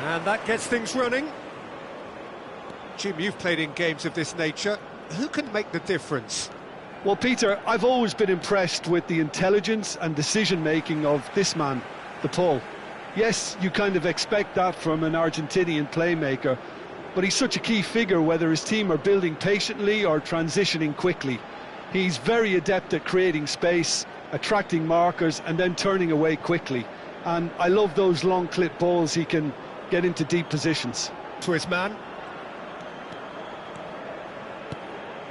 And that gets things running. Jim, you've played in games of this nature. Who can make the difference? Well, Peter, I've always been impressed with the intelligence and decision-making of this man, the Paul. Yes, you kind of expect that from an Argentinian playmaker, but he's such a key figure whether his team are building patiently or transitioning quickly. He's very adept at creating space, attracting markers and then turning away quickly. And I love those long clip balls he can get into deep positions. To his man.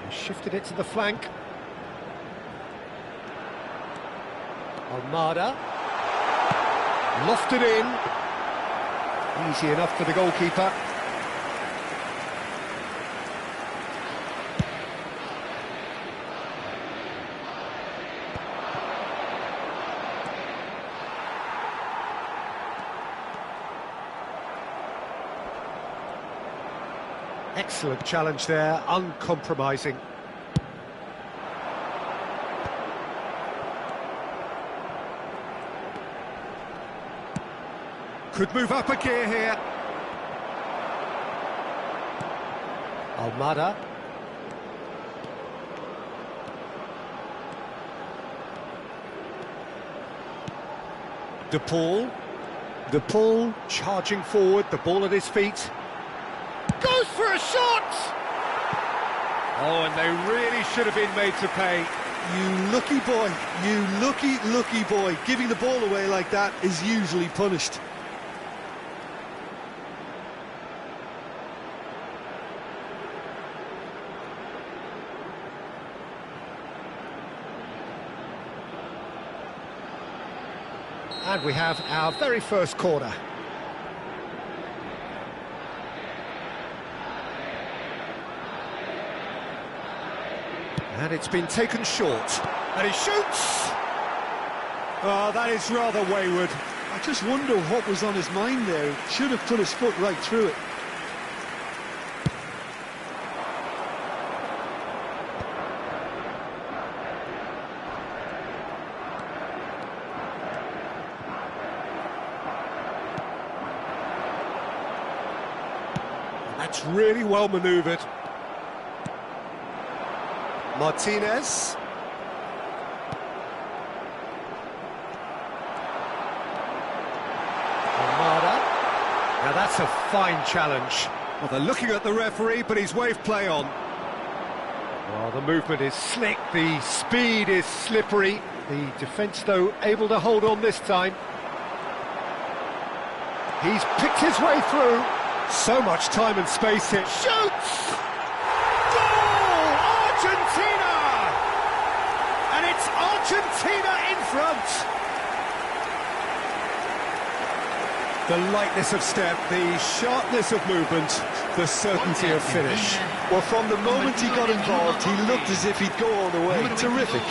He shifted it to the flank. Almada. Lofted in. Easy enough for the goalkeeper. Excellent challenge there, uncompromising. Could move up a gear here. Almada. De Paul charging forward, the ball at his feet. Goes for a shot! Oh, and they really should have been made to pay. You lucky boy, you lucky boy. Giving the ball away like that is usually punished. And we have our very first corner. And it's been taken short. And he shoots! Oh, that is rather wayward. I just wonder what was on his mind there. He should have put his foot right through it. That's really well manoeuvred. Martinez. Almada. Now that's a fine challenge. Well, they're looking at the referee, but he's waved play on. Well, the movement is slick, the speed is slippery. The defence, though, able to hold on this time. He's picked his way through. So much time and space here. Shoots! Goal! Argentina! And it's Argentina in front. The lightness of step, the sharpness of movement, the certainty of finish. Well, from the moment he got involved, he looked as if he'd go all the way. Terrific.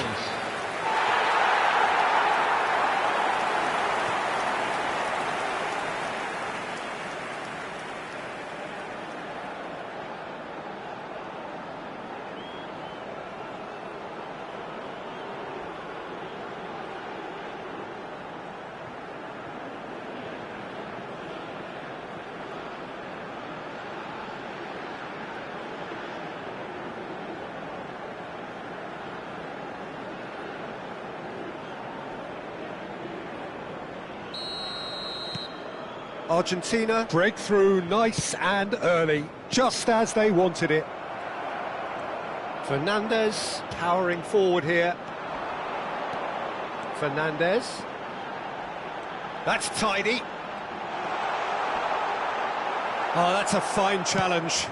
Argentina break through nice and early, just as they wanted it. Fernandez powering forward here. Fernandez. That's tidy. Oh, that's a fine challenge.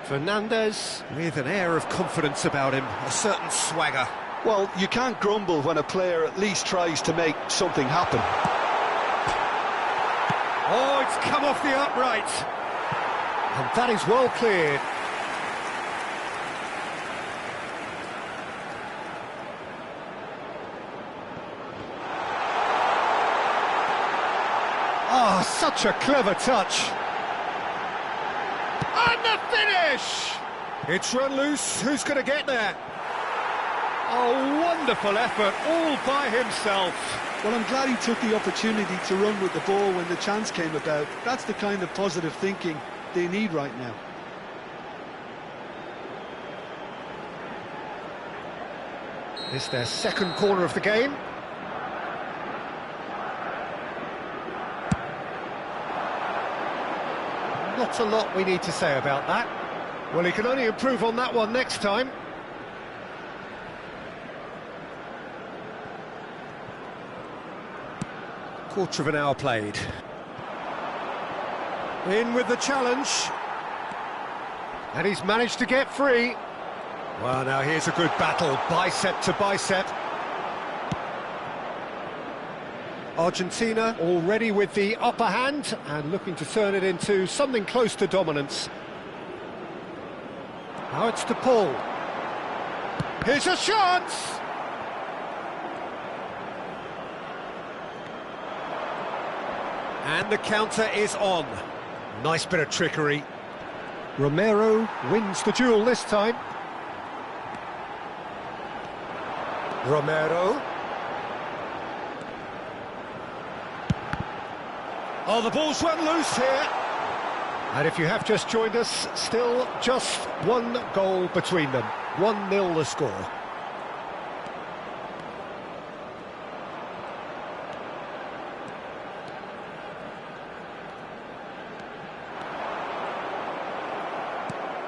Fernandez with an air of confidence about him, a certain swagger. Well, you can't grumble when a player at least tries to make something happen. Oh, it's come off the upright. And that is well cleared. Oh, such a clever touch. And the finish! It's run loose. Who's going to get there? A wonderful effort, all by himself. Well, I'm glad he took the opportunity to run with the ball when the chance came about. That's the kind of positive thinking they need right now. It's their second corner of the game. Not a lot we need to say about that. Well, he can only improve on that one next time. Quarter of an hour played. In with the challenge. And he's managed to get free. Well, now here's a good battle, bicep to bicep. Argentina already with the upper hand and looking to turn it into something close to dominance. Now it's to Paul. Here's a chance! And the counter is on. Nice bit of trickery. Romero wins the duel this time. Romero. Oh, the ball's run loose here. And if you have just joined us, still just one goal between them. 1-0 the score.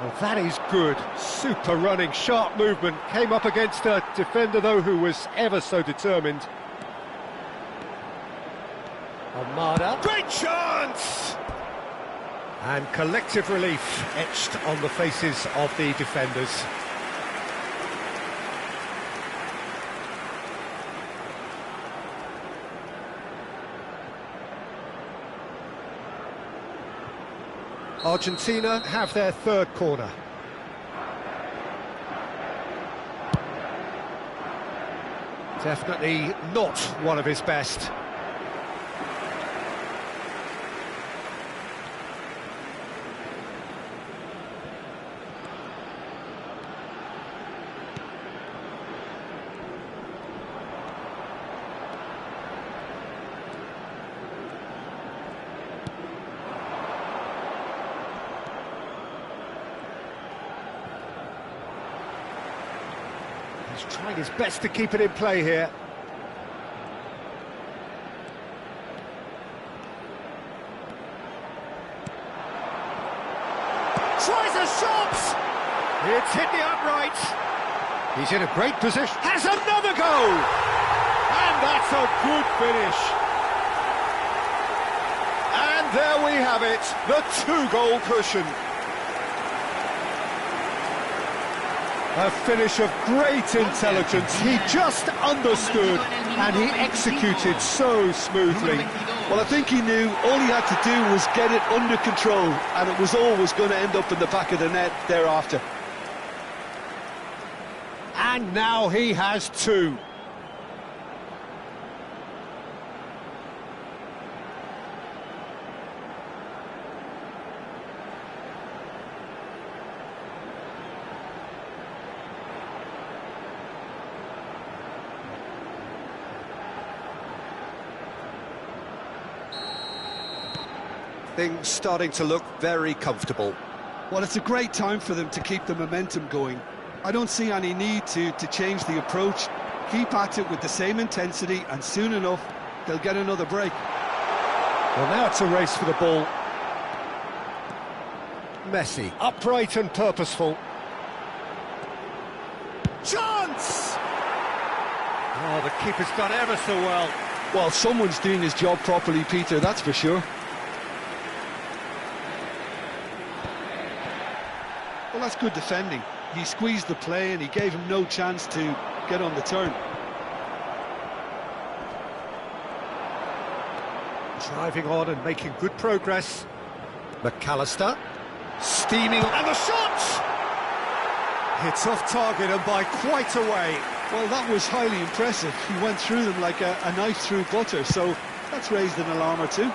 Well, that is good. Super running, sharp movement. Came up against a defender, though, who was ever so determined. Armada. Great chance! And collective relief etched on the faces of the defenders. Argentina have their third corner. Definitely not one of his best. He's trying his best to keep it in play here. Tries a shot! It's hit the upright. He's in a great position. Has another go! And that's a good finish. And there we have it, the two-goal cushion. A finish of great intelligence. He just understood and he executed so smoothly. Well, I think he knew all he had to do was get it under control, and it was always going to end up in the back of the net thereafter. And now he has two. Things starting to look very comfortable. Well, it's a great time for them to keep the momentum going. I don't see any need to change the approach. Keep at it with the same intensity, and soon enough, they'll get another break. Well, now it's a race for the ball. Messi, upright and purposeful. Chance! Oh, the keeper's done ever so well. Well, someone's doing his job properly, Peter, that's for sure. Well, that's good defending. He squeezed the play and he gave him no chance to get on the turn. Driving on and making good progress. McAllister, steaming, and the shot! Hits off target and by quite a way. Well, that was highly impressive. He went through them like a knife through butter, so that's raised an alarm or two.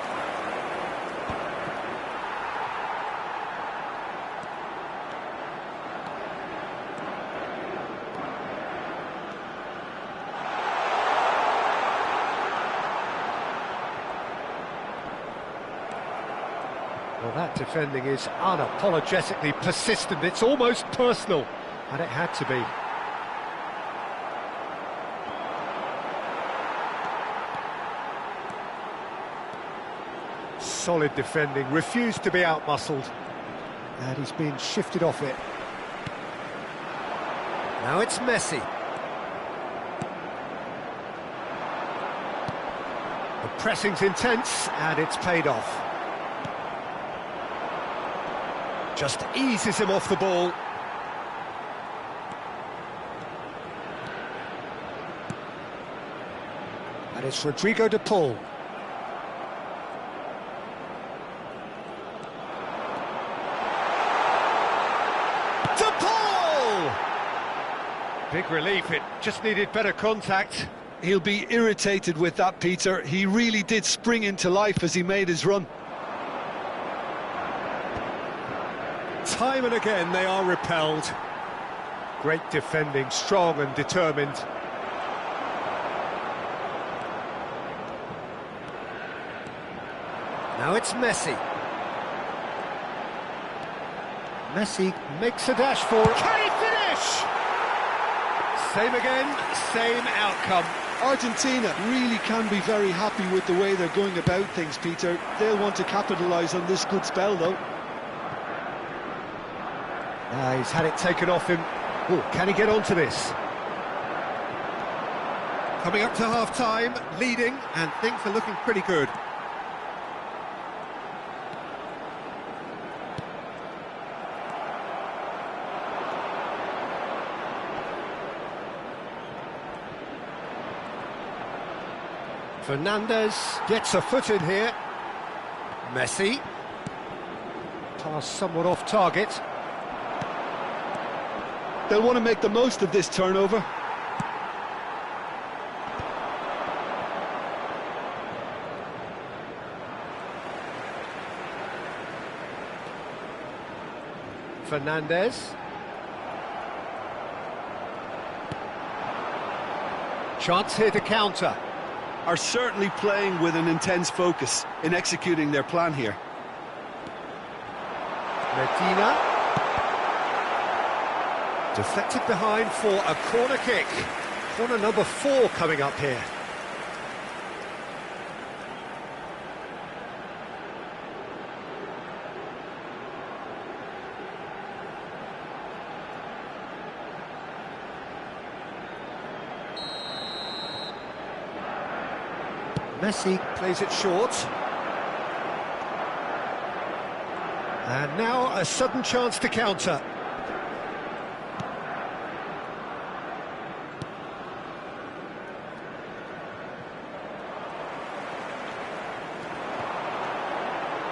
Well, that defending is unapologetically persistent. It's almost personal, and it had to be. Solid defending, refused to be outmuscled. And he's been shifted off it. Now it's Messi. The pressing's intense, and it's paid off. Just eases him off the ball. And it's Rodrigo de Paul. De Paul! Big relief, it just needed better contact. He'll be irritated with that, Peter. He really did spring into life as he made his run. Time and again they are repelled. Great defending, strong and determined. Now it's Messi. Messi makes a dash for it. Can he finish? Same again, same outcome. Argentina really can be very happy with the way they're going about things, Peter. They'll want to capitalise on this good spell, though. He's had it taken off him. Oh, can he get onto this? Coming up to half-time, leading, and things are looking pretty good. Fernandez gets a foot in here. Messi. Pass somewhat off target. They'll want to make the most of this turnover. Fernandez. Chance here to counter. Are certainly playing with an intense focus in executing their plan here. Medina. Deflected behind for a corner kick. Corner number 4 coming up here. Messi plays it short. And now a sudden chance to counter.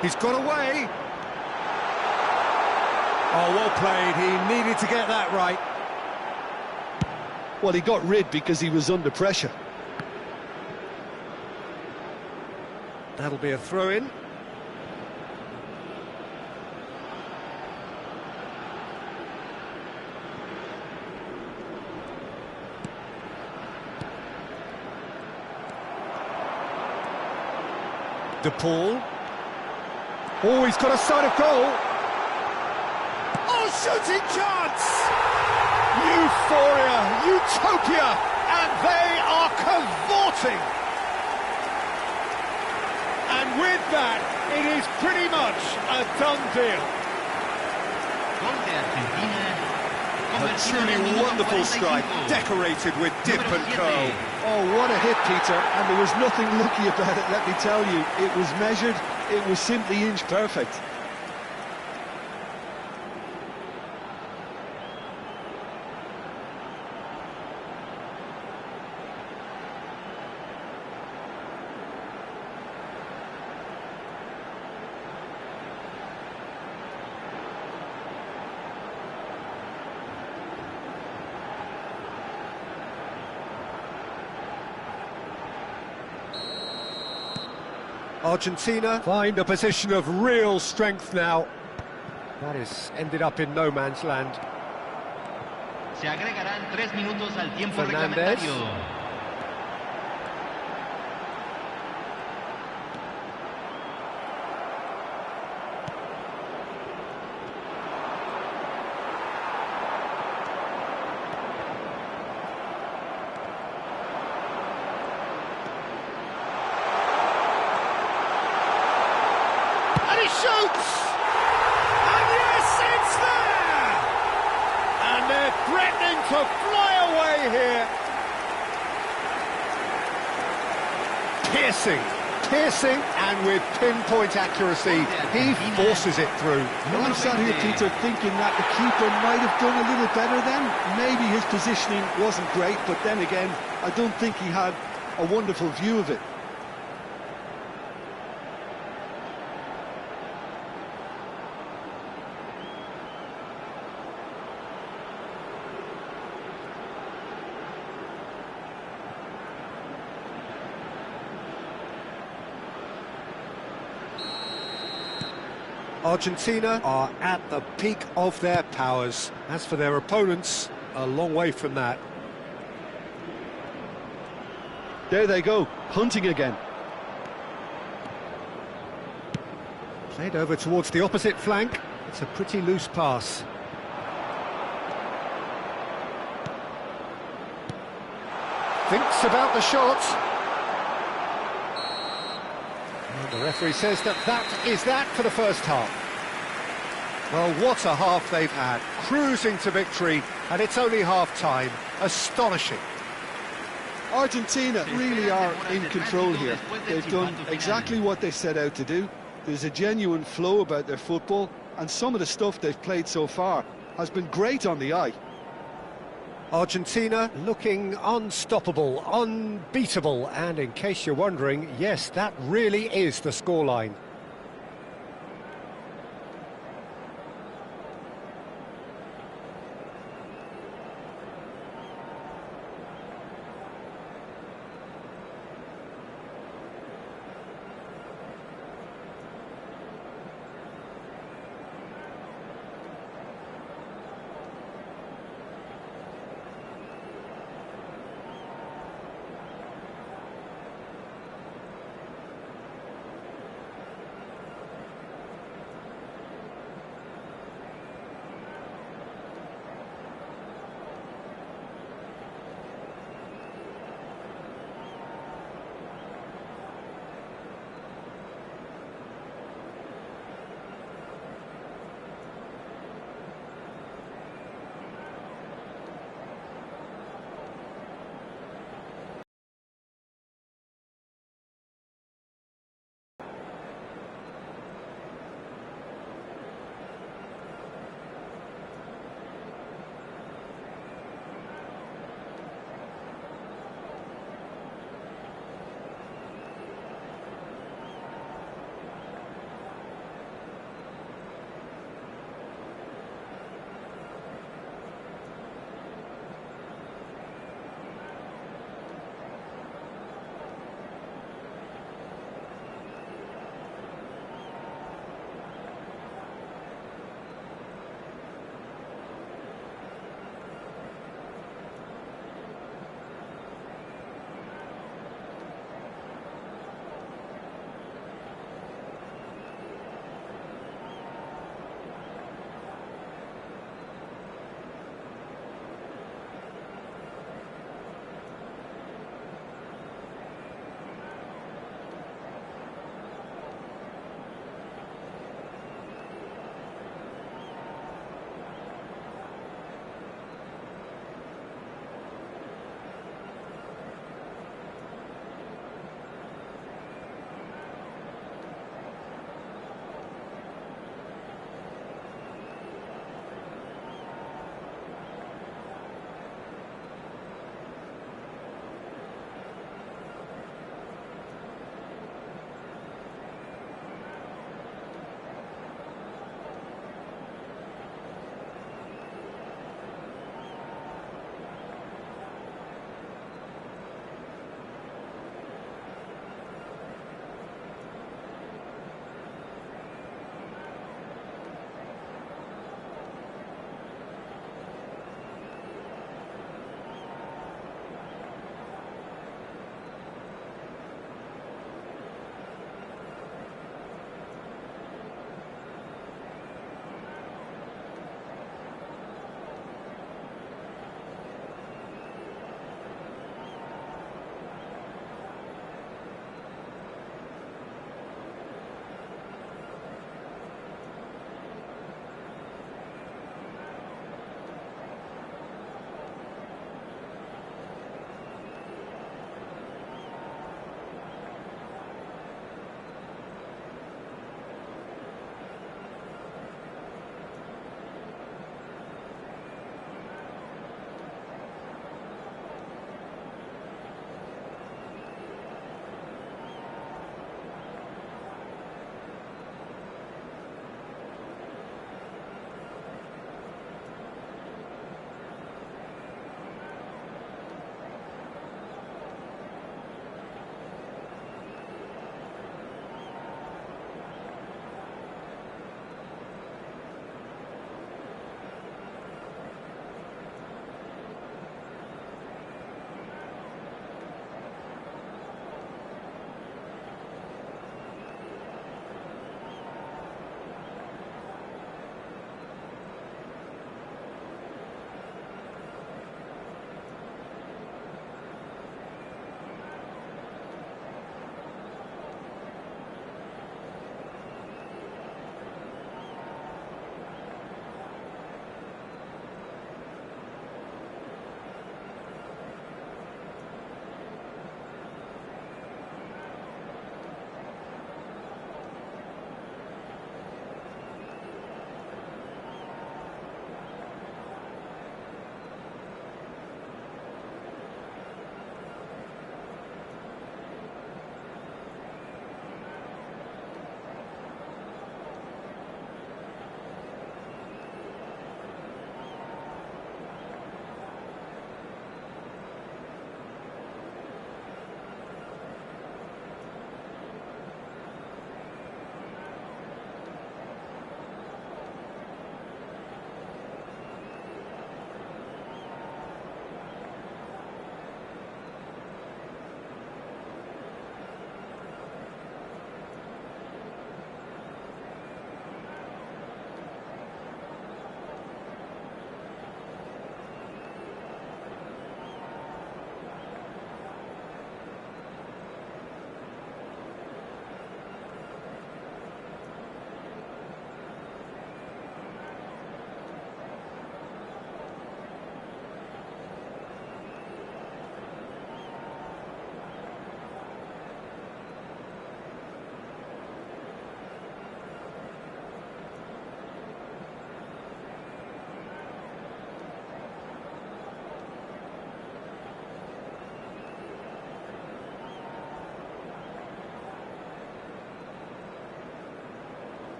He's got away. Oh, well played. He needed to get that right. Well, he got rid because he was under pressure. That'll be a throw-in. De Paul. Oh, he's got a sight of goal. Oh, shooting chance! Euphoria, utopia, and they are cavorting. And with that, it is pretty much a done deal. A truly wonderful strike, decorated with dip and curl. Oh, what a hit, Peter, and there was nothing lucky about it, let me tell you. It was measured, it was simply inch perfect. Argentina find a position of real strength now. That has ended up in no man's land. Se agregarán 3 minutos al tiempo Fernandez. reglamentario. to fly away here. Piercing, and with pinpoint accuracy, he forces it through. Well, I'm sat here, Peter, thinking that the keeper might have done a little better then. Maybe his positioning wasn't great, but then again, I don't think he had a wonderful view of it. Argentina are at the peak of their powers. As for their opponents, a long way from that. There they go, hunting again. Played over towards the opposite flank. It's a pretty loose pass. Thinks about the shot. And the referee says that is that for the first half. Well, what a half they've had. Cruising to victory, and it's only half-time. Astonishing. Argentina really are in control here. They've done exactly what they set out to do. There's a genuine flow about their football, and some of the stuff they've played so far has been great on the eye. Argentina looking unstoppable, unbeatable, and in case you're wondering, yes, that really is the scoreline.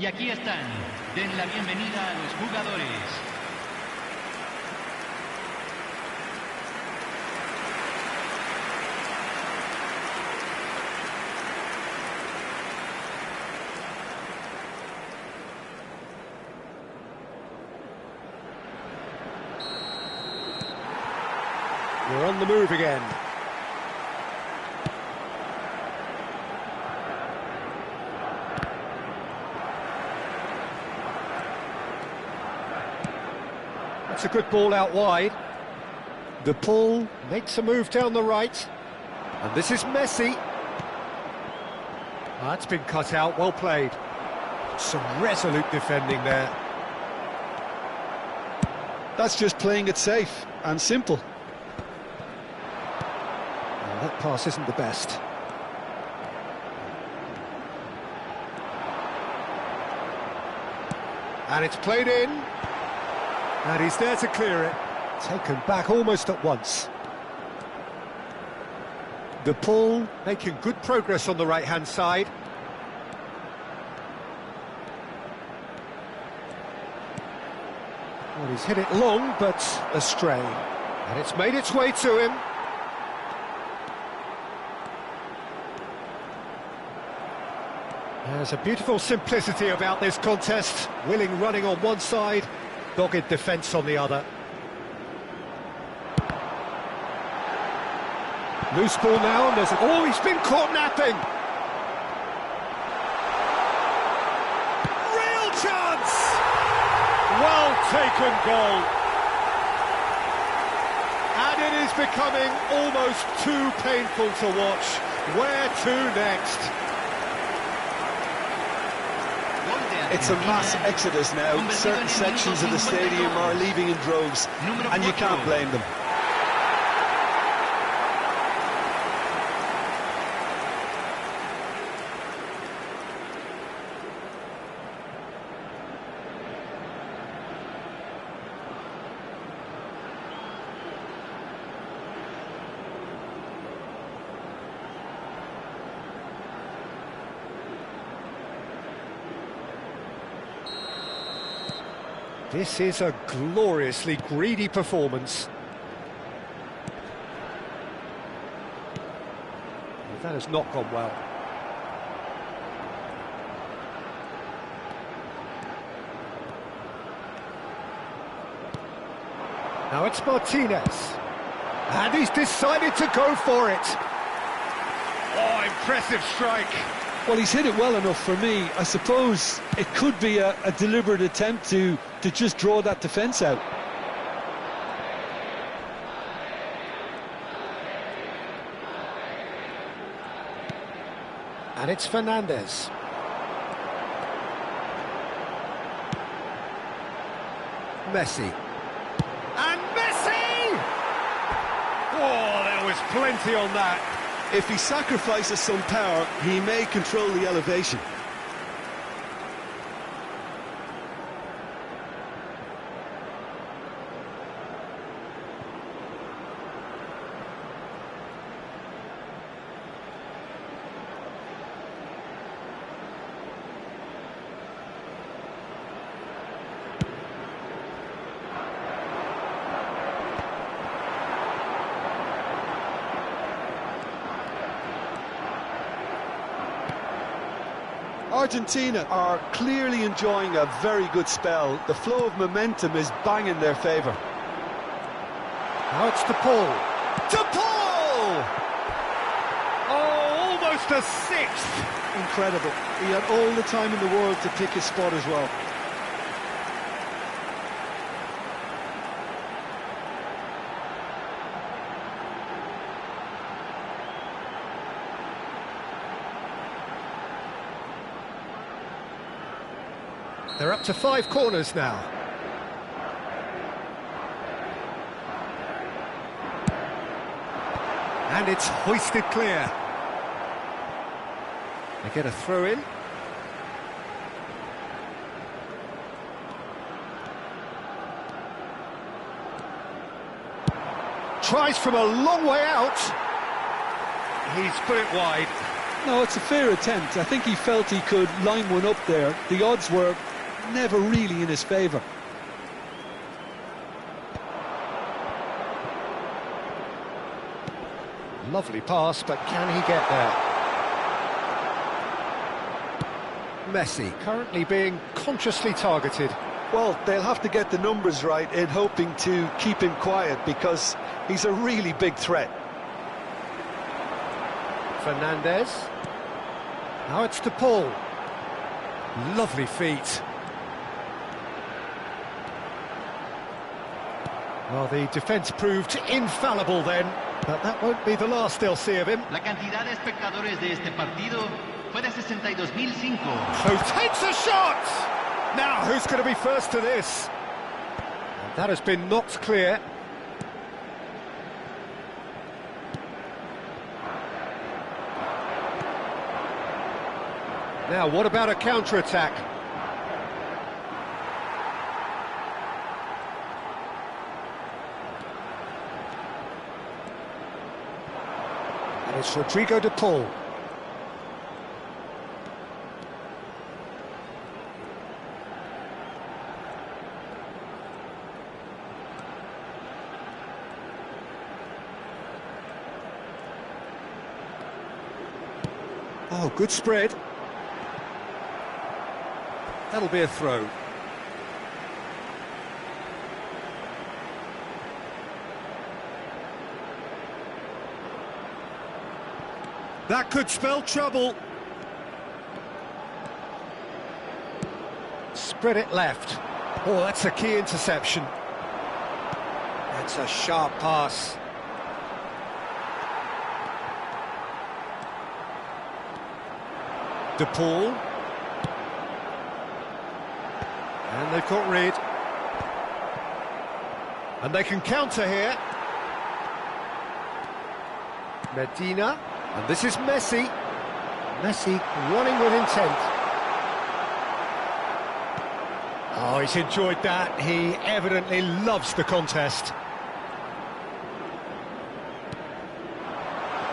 Y aquí están. Den la bienvenida a los jugadores. We're on the move again. That's a good ball out wide. The pull makes a move down the right. And this is Messi. That's been cut out, well played. Some resolute defending there. That's just playing it safe and simple. That pass isn't the best. And it's played in. And he's there to clear it. Taken back almost at once. The pull, making good progress on the right-hand side. Well, he's hit it long, but astray. And it's made its way to him. There's a beautiful simplicity about this contest. Willing running on one side, dogged defence on the other. Loose ball now, and oh, he's been caught napping! Real chance! Well taken goal. And it is becoming almost too painful to watch. Where to next? It's a mass exodus now. Certain sections of the stadium are leaving in droves, and you can't blame them. This is a gloriously greedy performance. That has not gone well. Now it's Martinez. And he's decided to go for it. Oh, impressive strike. Well, he's hit it well enough for me. I suppose it could be a deliberate attempt to just draw that defence out. And it's Fernandez. Messi. And Messi! Oh, there was plenty on that. If he sacrifices some power, he may control the elevation. Argentina are clearly enjoying a very good spell. The flow of momentum is banging their favour. Now it's De Paul. De Paul! Oh, almost a sixth. Incredible. He had all the time in the world to pick his spot as well. They're up to 5 corners now. And it's hoisted clear. They get a throw in. Tries from a long way out. He's put it wide. No, it's a fair attempt. I think he felt he could line one up there. The odds were never really in his favour. Lovely pass, but can he get there? Messi currently being consciously targeted. Well, they'll have to get the numbers right in hoping to keep him quiet because he's a really big threat. Fernandez. Now it's to Paul. Lovely feet. Well, the defence proved infallible then, but that won't be the last they'll see of him. La cantidad de espectadores de este partido fue de 62.005. Who takes a shot? Now, who's going to be first to this? And that has been knocked clear. Now, what about a counter-attack? And it's Rodrigo de Paul. Oh, good spread. That'll be a throw. That could spell trouble. Spread it left. Oh, that's a key interception. That's a sharp pass. De Paul. And they've got rid. And they can counter here. Medina. And this is Messi. Messi running with intent. Oh, he's enjoyed that. He evidently loves the contest.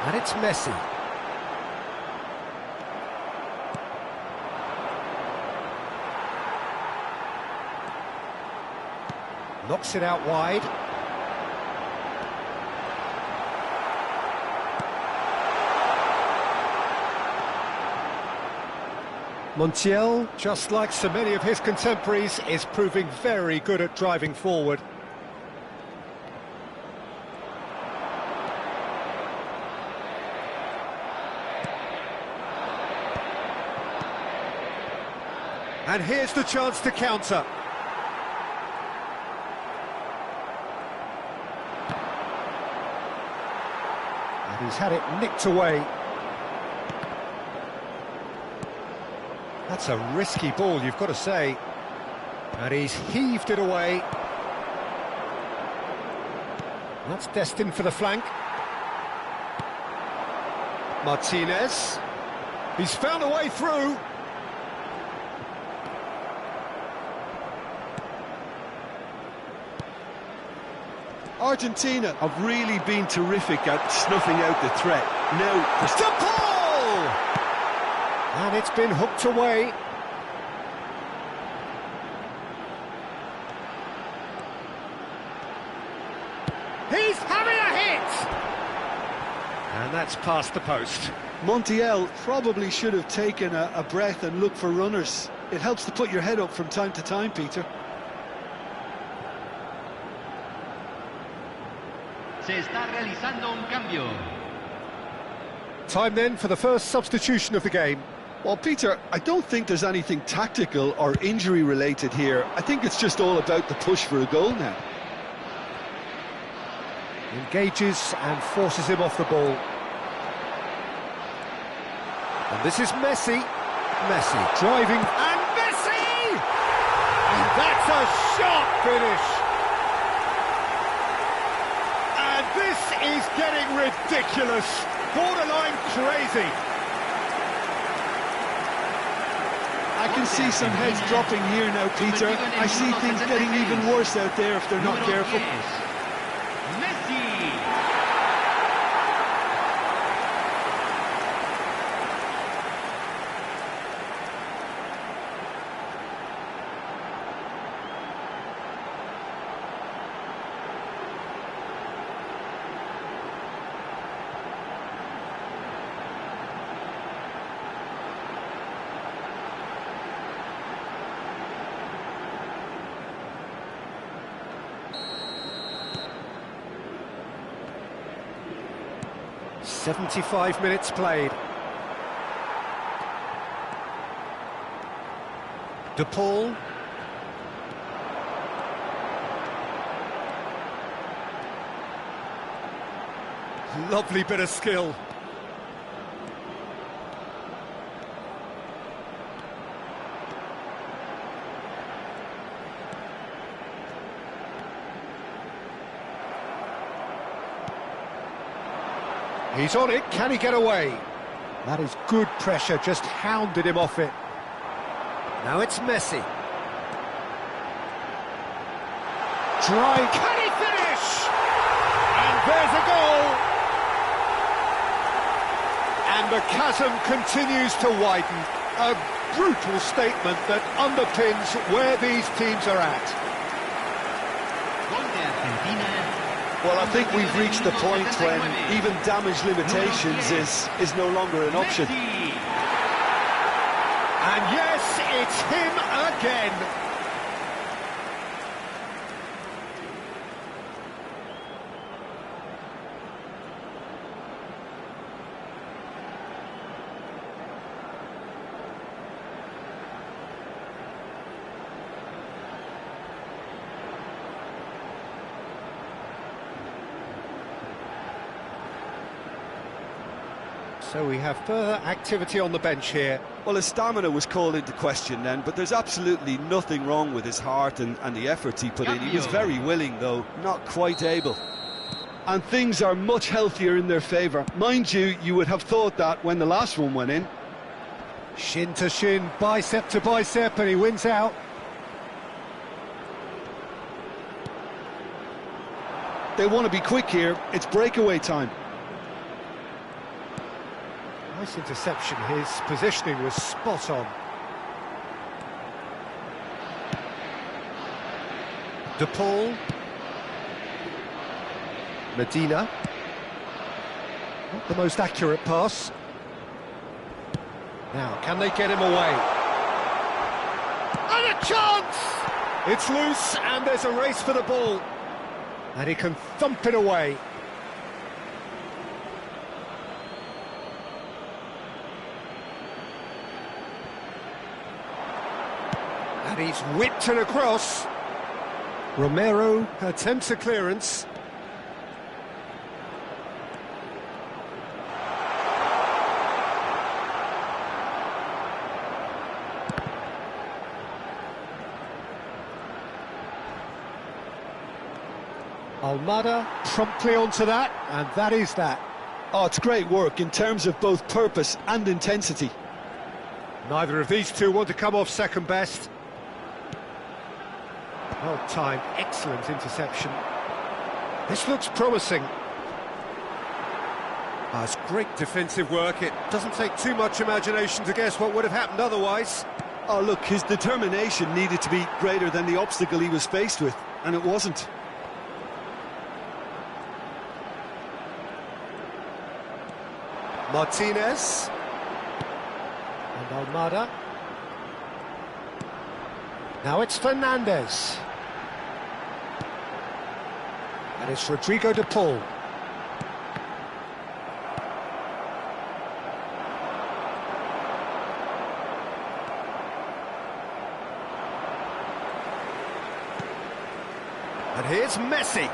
And it's Messi. Knocks it out wide. Montiel, just like so many of his contemporaries, is proving very good at driving forward. And here's the chance to counter. And he's had it nicked away. That's a risky ball, you've got to say. And he's heaved it away. That's destined for the flank. Martinez. He's found a way through. Argentina have really been terrific at snuffing out the threat. Now, De Paul! And it's been hooked away. He's having a hit! And that's past the post. Montiel probably should have taken a breath and looked for runners. It helps to put your head up from time to time, Peter. Se está realizando un cambio. Time then for the first substitution of the game. Well, Peter, I don't think there's anything tactical or injury-related here. I think it's just all about the push for a goal now. Engages and forces him off the ball. And this is Messi. Messi driving, and Messi! And that's a sharp finish. And this is getting ridiculous. Borderline crazy. I can see some heads dropping here now, Peter. I see things getting even worse out there if they're not careful. Messi. 75 minutes played. De Paul. Lovely bit of skill. He's on it, can he get away? That is good pressure, just hounded him off it. Now it's Messi. Try, can he finish? And there's a goal! And the chasm continues to widen. A brutal statement that underpins where these teams are at. Gol de Argentina. Well, I think we've reached the point when even damage limitations is no longer an option. And yes, it's him again. So we have further activity on the bench here. Well, his stamina was called into question then, but there's absolutely nothing wrong with his heart and the efforts he put in. He was very willing, though, not quite able. And things are much healthier in their favour. Mind you, you would have thought that when the last one went in. Shin to shin, bicep to bicep, and he wins out. They want to be quick here. It's breakaway time. Nice interception, his positioning was spot on. De Paul. Medina. Not the most accurate pass. Now, can they get him away? And a chance! It's loose, and there's a race for the ball. And he can thump it away. And he's whipped it across. Romero attempts a clearance. Almada promptly onto that, and that is that. Oh, it's great work in terms of both purpose and intensity. Neither of these two want to come off second best. Well timed, excellent interception. This looks promising. It's great defensive work. It doesn't take too much imagination to guess what would have happened otherwise. Oh, look, his determination needed to be greater than the obstacle he was faced with, and it wasn't. Martinez. And Almada. Now it's Fernandez. And it's Rodrigo de Paul. And here's Messi.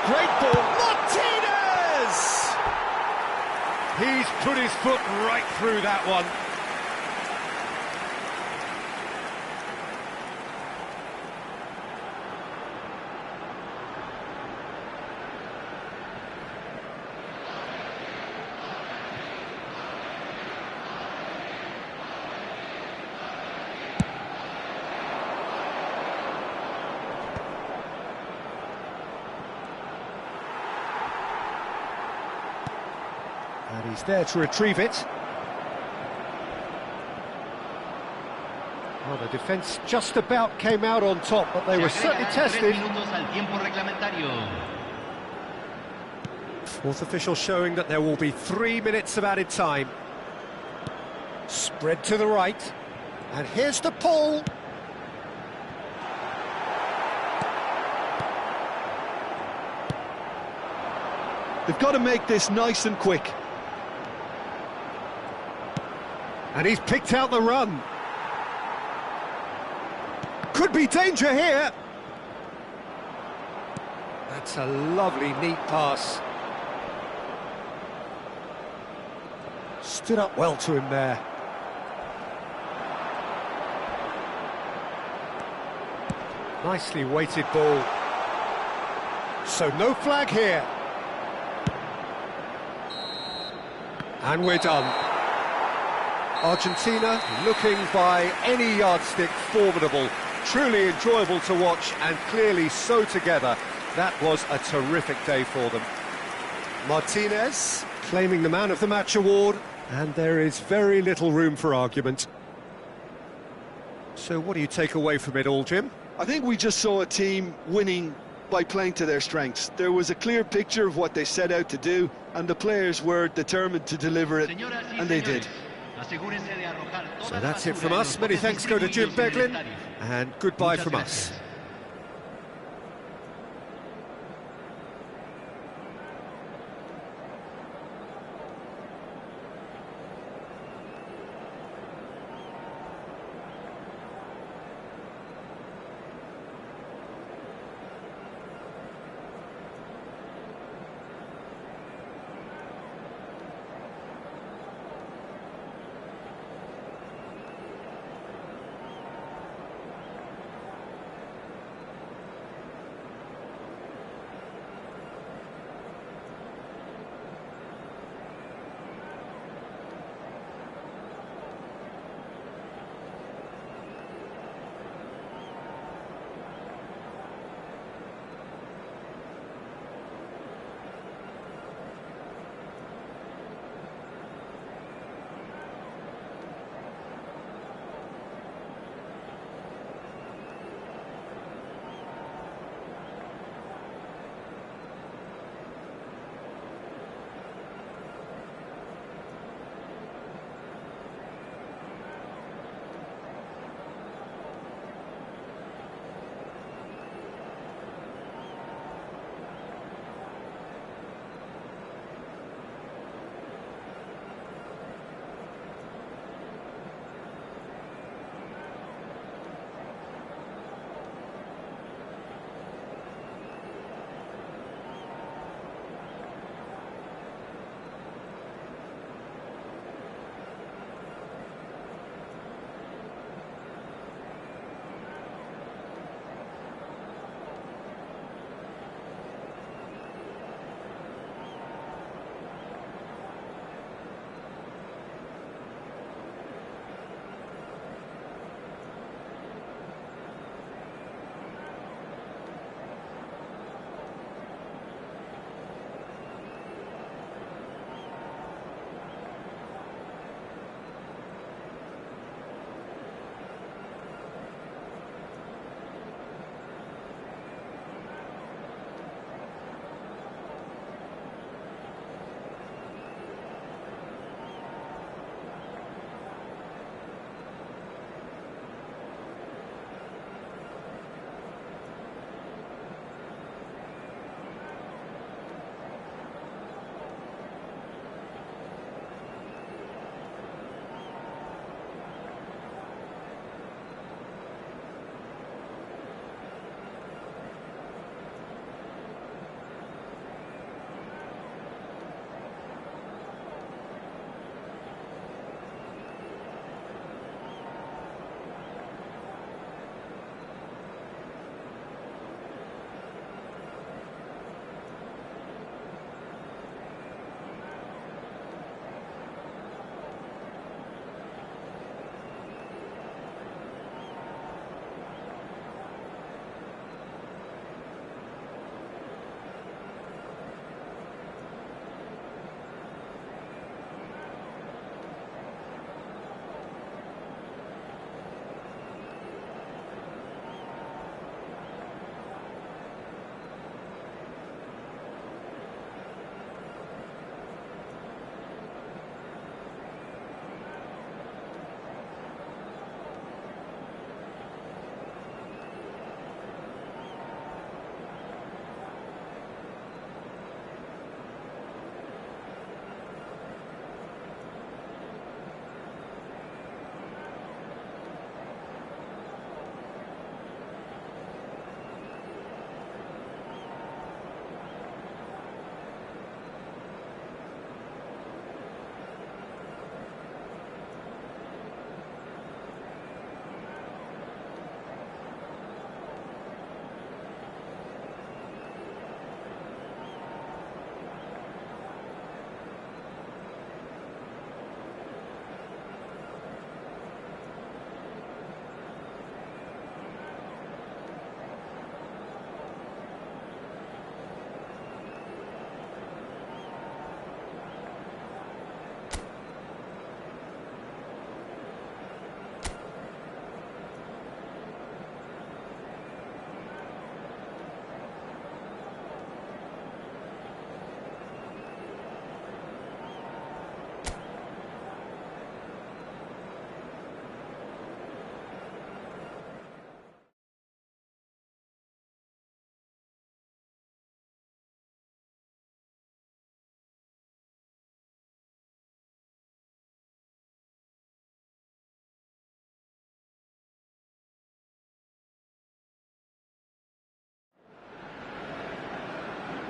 Great ball. Martinez! He's put his foot right through that one. And he's there to retrieve it. Well, the defence just about came out on top, but they were certainly tested. Fourth official showing that there will be 3 minutes of added time. Spread to the right. And here's the Paul. They've got to make this nice and quick. And he's picked out the run. Could be danger here. That's a lovely, neat pass. Stood up well to him there. Nicely weighted ball. So no flag here. And we're done. Argentina looking by any yardstick formidable. Truly enjoyable to watch and clearly so together. That was a terrific day for them. Martinez claiming the Man of the Match award, and there is very little room for argument. So what do you take away from it all, Jim? I think we just saw a team winning by playing to their strengths. There was a clear picture of what they set out to do, and the players were determined to deliver it, and they did. So that's it from us. Many thanks go to Jim Beglin, and goodbye from us.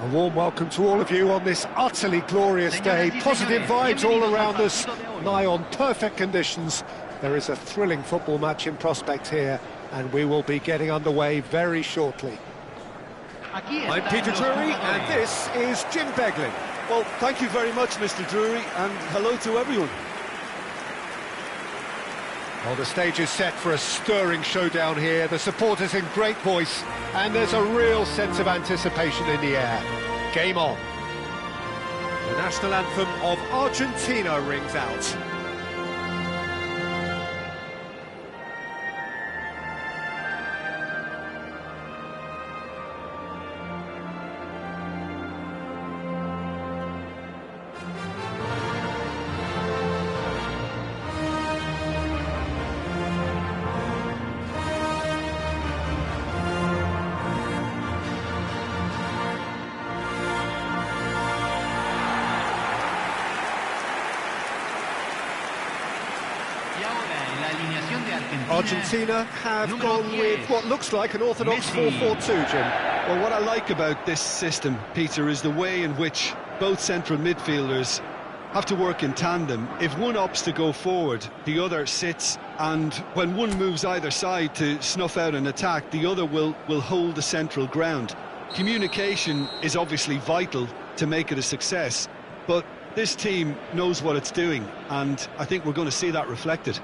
A warm welcome to all of you on this utterly glorious day. Positive vibes all around us, nigh on perfect conditions. There is a thrilling football match in prospect here, and we will be getting underway very shortly. I'm Peter Drury, and this is Jim Beglin. Well, thank you very much, Mr. Drury, and hello to everyone. Well, the stage is set for a stirring showdown here. The supporters in great voice, and there's a real sense of anticipation in the air. Game on. The national anthem of Argentina rings out. Argentina have gone with what looks like an orthodox 4-4-2, Jim. Well, what I like about this system, Peter, is the way in which both central midfielders have to work in tandem. If one opts to go forward, the other sits, and when one moves either side to snuff out an attack, the other will hold the central ground. Communication is obviously vital to make it a success, but this team knows what it's doing, and I think we're going to see that reflected.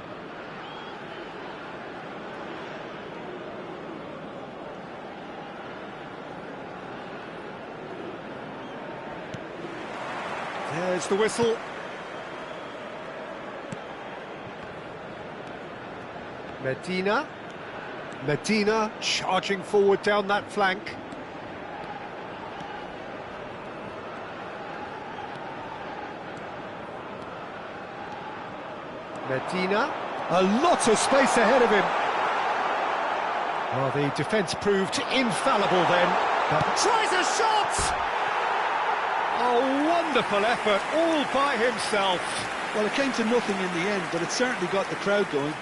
There's the whistle. Medina charging forward down that flank. Medina, a lot of space ahead of him. Well, the defence proved infallible then. Tries a shot! A wonderful effort, all by himself. Well, it came to nothing in the end, but it certainly got the crowd going.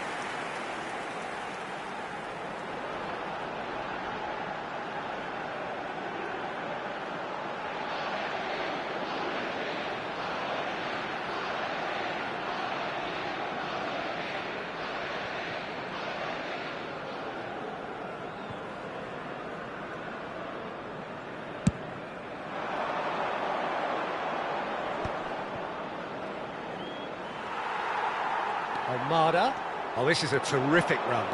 Almada. Oh, this is a terrific run.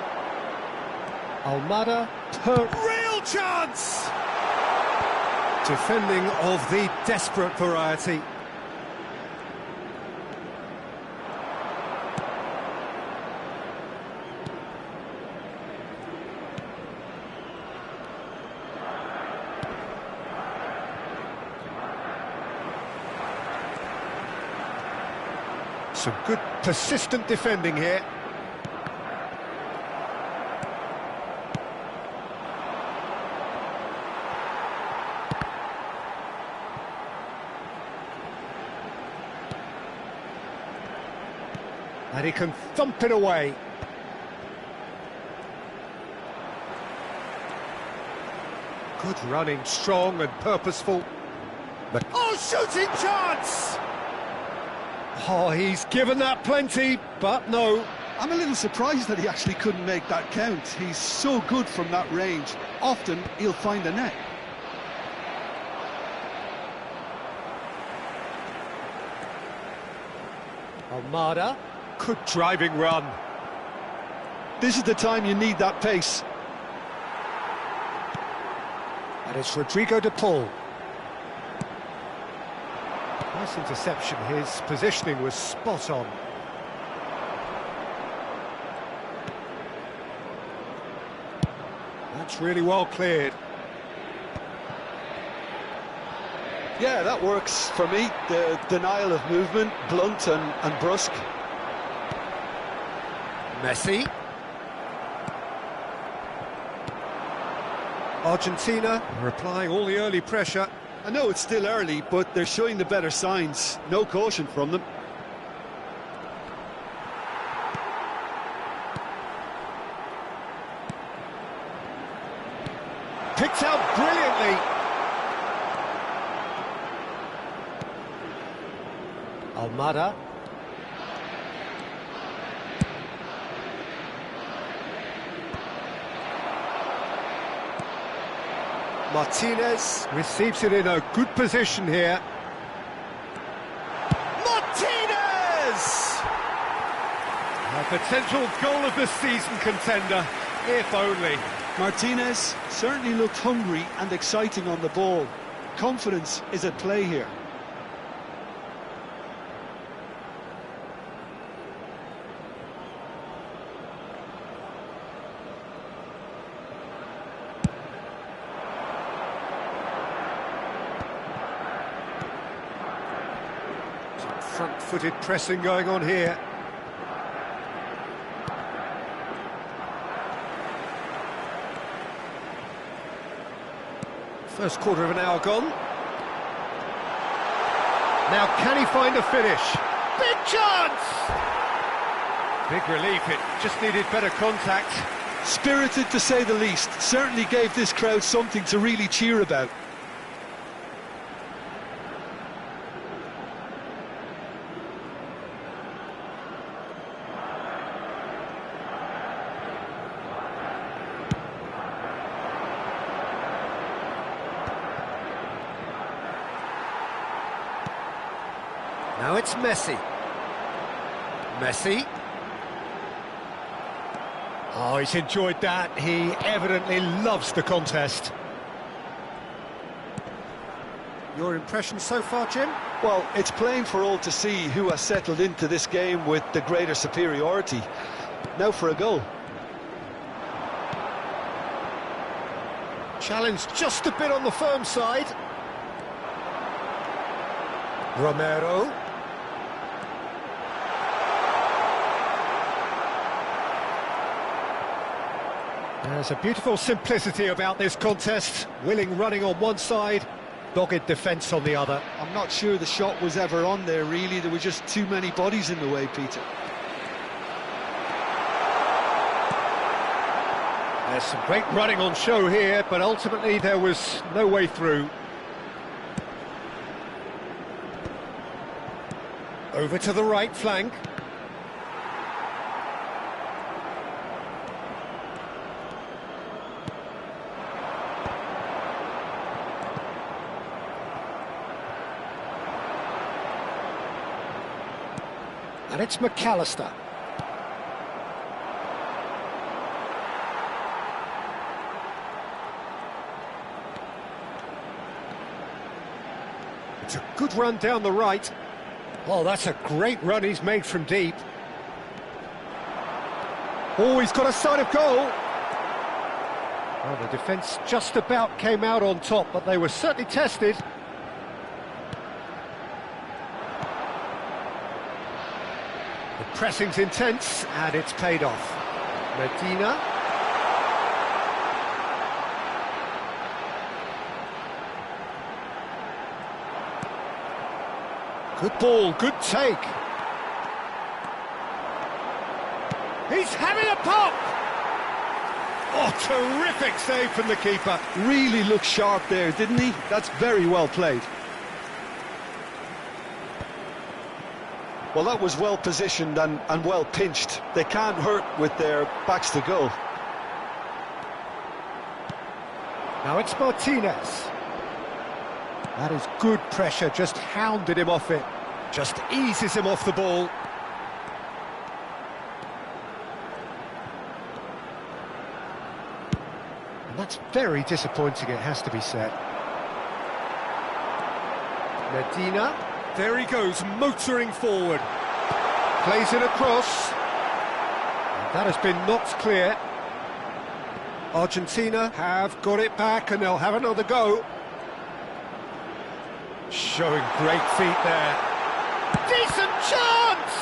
Almada, real chance! Defending of the desperate variety. Some good, persistent defending here. And he can thump it away. Good running, strong and purposeful. Oh, shooting chance! Oh, he's given that plenty, but no. I'm a little surprised that he actually couldn't make that count. He's so good from that range. Often, he'll find the net. Almada, good driving run. This is the time you need that pace. And it's Rodrigo de Paul. Nice interception, his positioning was spot on. That's really well cleared. Yeah, that works for me. The denial of movement, blunt and brusque. Messi. Argentina are applying all the early pressure. I know it's still early, but they're showing the better signs. No caution from them. Picked out brilliantly. Almada. Martinez receives it in a good position here. Martinez! A potential goal of the season contender, if only. Martinez certainly looked hungry and exciting on the ball. Confidence is at play here. Some front-footed pressing going on here. First quarter of an hour gone. Now can he find a finish? Big chance! Big relief, it just needed better contact. Spirited to say the least, certainly gave this crowd something to really cheer about. Now it's Messi. Messi. Oh, he's enjoyed that. He evidently loves the contest. Your impression so far, Jim? Well, it's plain for all to see who has settled into this game with the greater superiority. Now for a goal. Challenge just a bit on the firm side. Romero. There's a beautiful simplicity about this contest. Willing running on one side, dogged defence on the other. I'm not sure the shot was ever on there, really. There were just too many bodies in the way, Peter. There's some great running on show here, but ultimately there was no way through. Over to the right flank. And it's McAllister. It's a good run down the right. Oh, that's a great run he's made from deep. Oh, he's got a sight of goal. Well, the defence just about came out on top, but they were certainly tested. The pressing's intense, and it's paid off. Medina. Good ball, good take. He's having a pop! Oh, terrific save from the keeper. Really looked sharp there, didn't he? That's very well played. Well, that was well positioned and well pinched. They can't hurt with their backs to goal. Now it's Martinez. That is good pressure, just hounded him off it. Just eases him off the ball. And that's very disappointing, it has to be said. Medina. There he goes, motoring forward. Plays it across. And that has been knocked clear. Argentina have got it back and they'll have another go. Showing great feet there. Decent chance!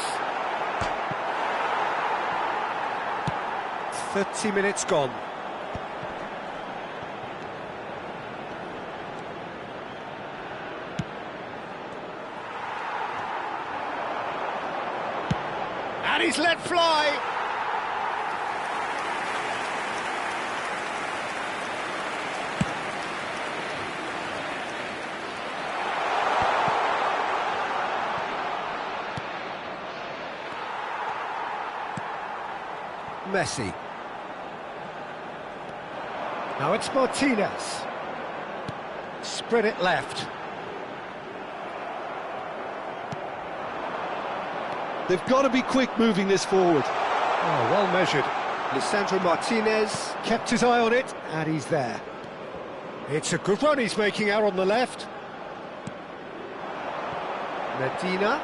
30 minutes gone. And he's let fly. Messi. Now it's Martinez. Spread it left. They've got to be quick moving this forward. Oh, well measured. Lisandro Martinez kept his eye on it, and he's there. It's a good run he's making out on the left. Medina.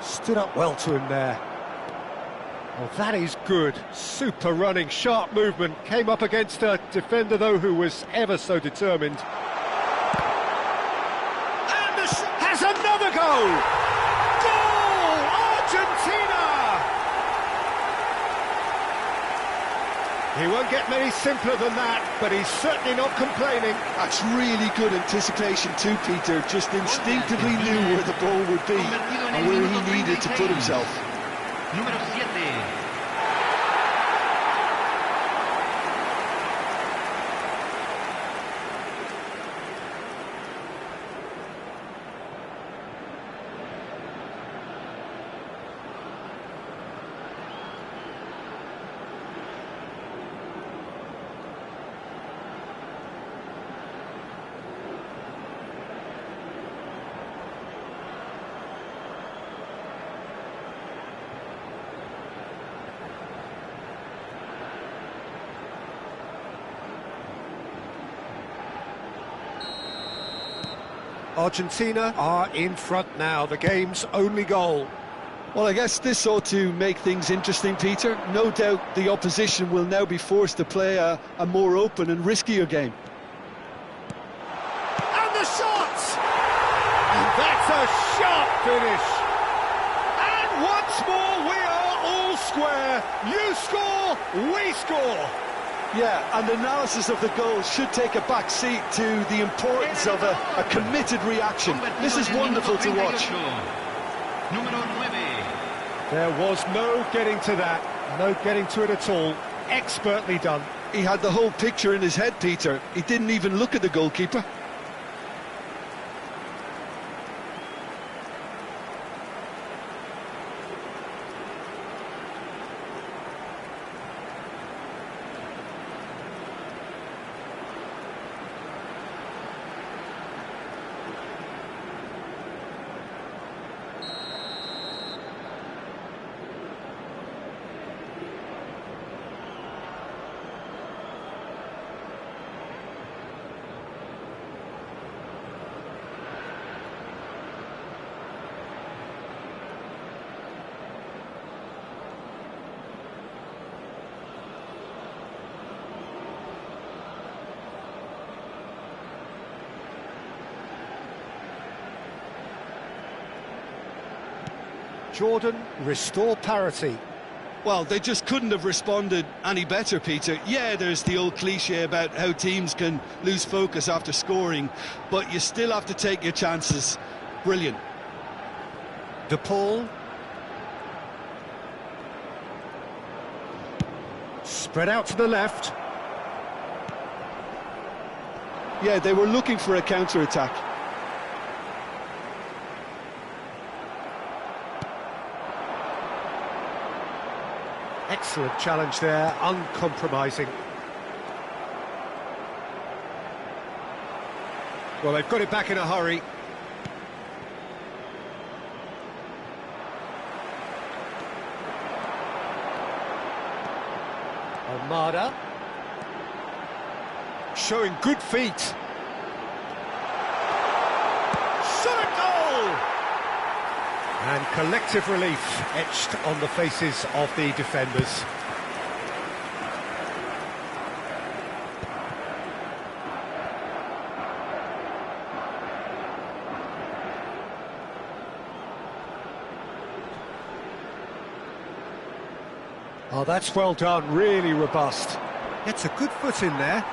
Stood up well to him there. Oh, that is good. Super running, sharp movement. Came up against a defender, though, who was ever so determined. And has another goal! Goal! Argentina! He won't get many simpler than that, but he's certainly not complaining. That's really good anticipation too, Peter. Just instinctively knew where the ball would be and where he needed to put himself. Número 7. Argentina are in front now, the game's only goal. Well, I guess this ought to make things interesting, Peter. No doubt the opposition will now be forced to play a more open and riskier game. And the shots! And that's a sharp finish. And once more we are all square. You score, we score. Yeah, and analysis of the goal should take a back seat to the importance of a committed reaction. This is wonderful to watch. There was no getting to that, no getting to it at all. Expertly done. He had the whole picture in his head, Peter. He didn't even look at the goalkeeper. Jordan, restore parity. Well, they just couldn't have responded any better, Peter. Yeah, there's the old cliche about how teams can lose focus after scoring, but you still have to take your chances. Brilliant. De Paul. Spread out to the left. Yeah, they were looking for a counter-attack. Excellent challenge there, uncompromising. Well, they've got it back in a hurry. Almada. Showing good feet. Shot at goal! And collective relief etched on the faces of the defenders. Oh, that's well done, really robust. Gets a good foot in there.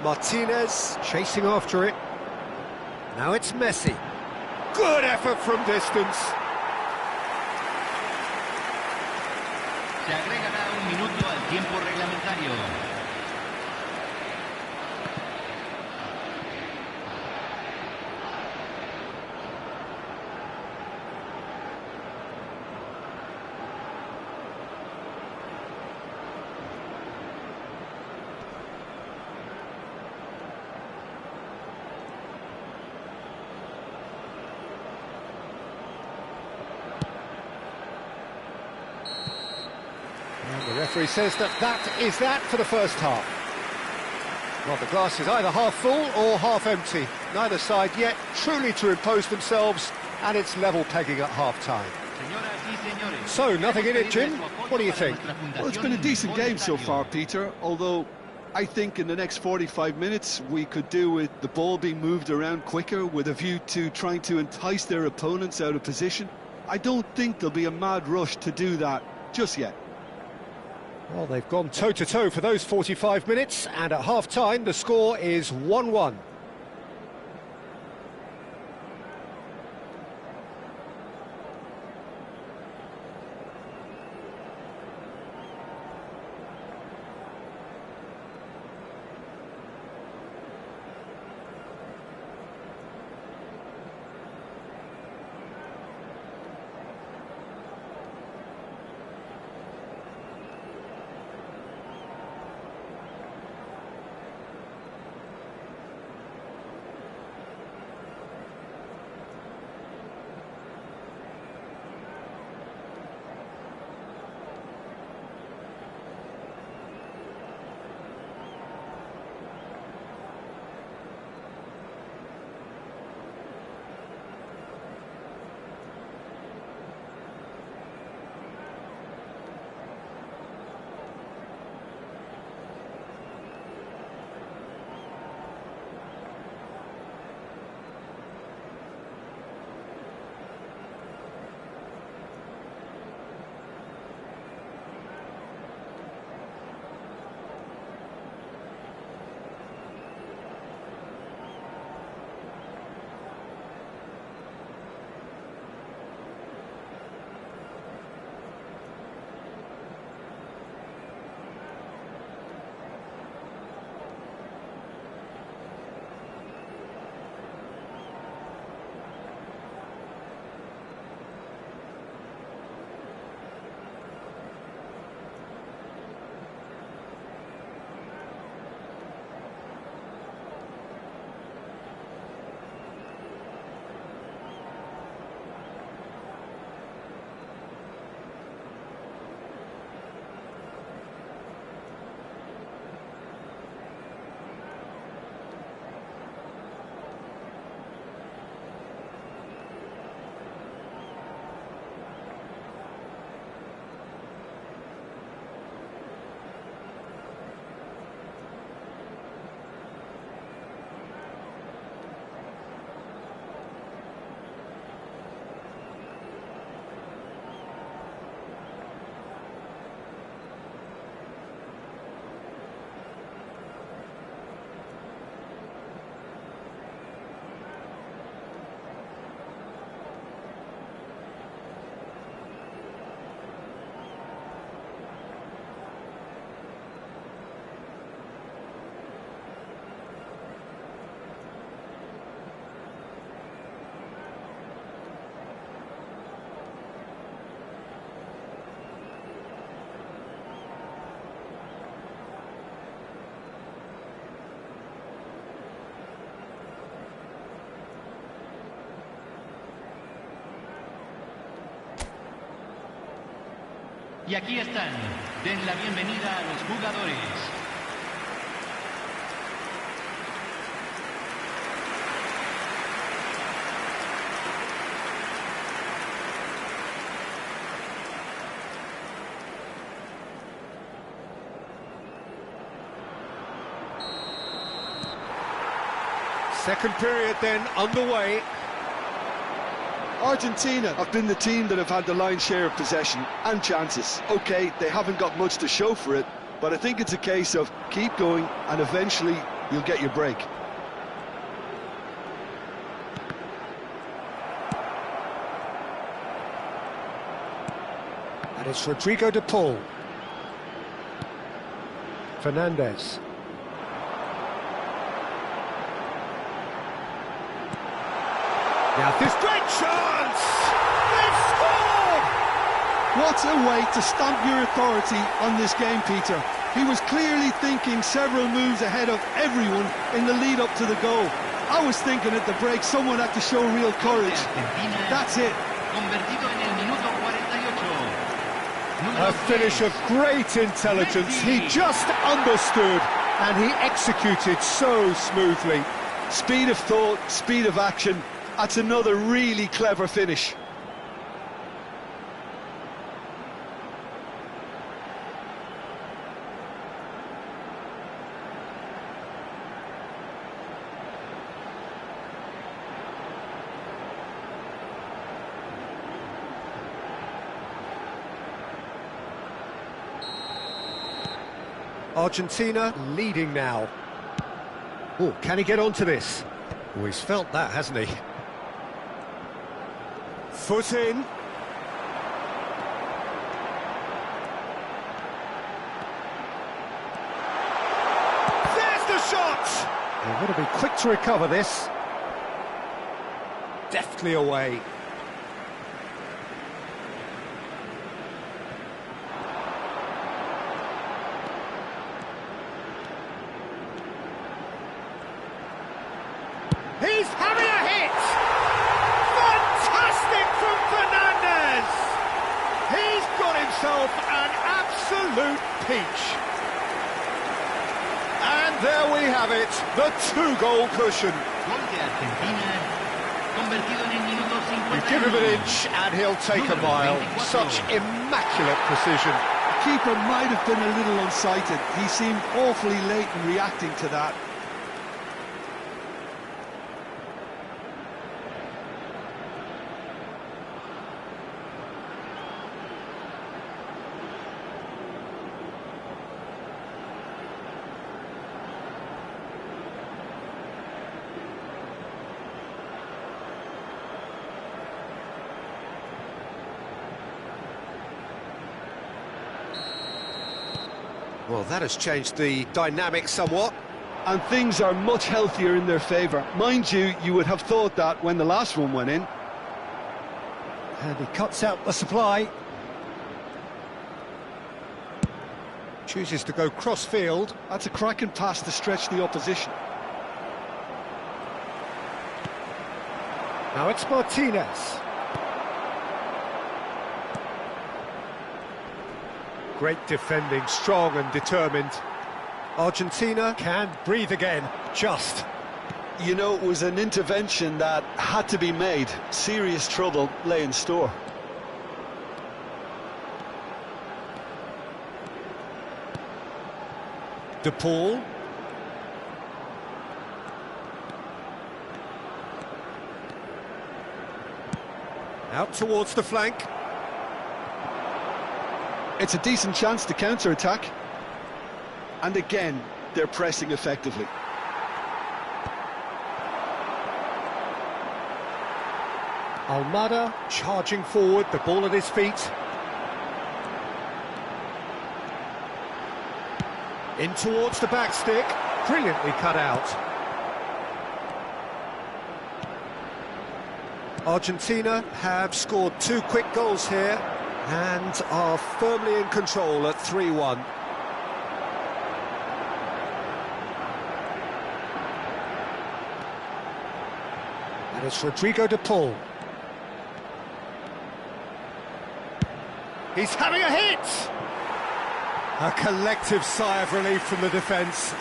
Martinez chasing after it. Now it's Messi. Good effort from distance. Se agregará un minuto al tiempo reglamentario. And the referee says that is that for the first half. Well, the glass is either half full or half empty. Neither side yet truly to impose themselves, and it's level pegging at half-time. So, nothing in it, Jim? What do you think? Well, it's been a decent game so far, Peter, although I think in the next 45 minutes we could do with the ball being moved around quicker with a view to trying to entice their opponents out of position. I don't think there'll be a mad rush to do that just yet. Well, they've gone toe-to-toe for those 45 minutes, and at half-time the score is 1-1. Y aquí están. Den la bienvenida a los jugadores. Second period then underway. Argentina have been the team that have had the lion's share of possession and chances. OK, they haven't got much to show for it, but I think it's a case of keep going and eventually you'll get your break. And it's Rodrigo de Paul. Fernandez. Now this great chance! They've scored! What a way to stamp your authority on this game, Peter. He was clearly thinking several moves ahead of everyone in the lead up to the goal. I was thinking at the break someone had to show real courage. That's it. A finish of great intelligence. He just understood and he executed so smoothly. Speed of thought, speed of action. That's another really clever finish. Argentina leading now. Oh, can he get onto this? Oh, he's felt that, hasn't he? Foot in. There's the shot! They've got to be quick to recover this. Deftly away. He's having a hit! Fantastic from Fernandez! He's got himself an absolute peach. And there we have it, the two-goal cushion. You give him an inch and he'll take a mile. Such immaculate precision. The keeper might have been a little unsighted. He seemed awfully late in reacting to that. Well, that has changed the dynamic somewhat. And things are much healthier in their favour. Mind you, you would have thought that when the last one went in. And he cuts out the supply. Chooses to go cross-field. That's a cracking pass to stretch the opposition. Now it's Martinez. Great defending, strong and determined. Argentina can breathe again, just. You know, it was an intervention that had to be made. Serious trouble lay in store. De Paul. Out towards the flank. It's a decent chance to counter-attack. And again, they're pressing effectively. Almada charging forward, the ball at his feet. In towards the back stick, brilliantly cut out. Argentina have scored 2 quick goals here and are firmly in control at 3-1. And it's Rodrigo de Paul. He's having a hit! A collective sigh of relief from the defence.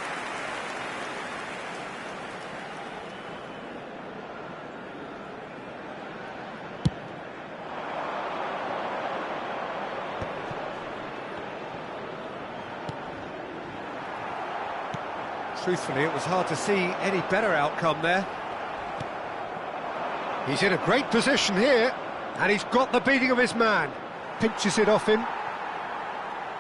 Truthfully, it was hard to see any better outcome there. He's in a great position here, and he's got the beating of his man. Pinches it off him.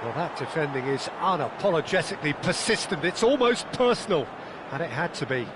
Well, that defending is unapologetically persistent. It's almost personal, and it had to be.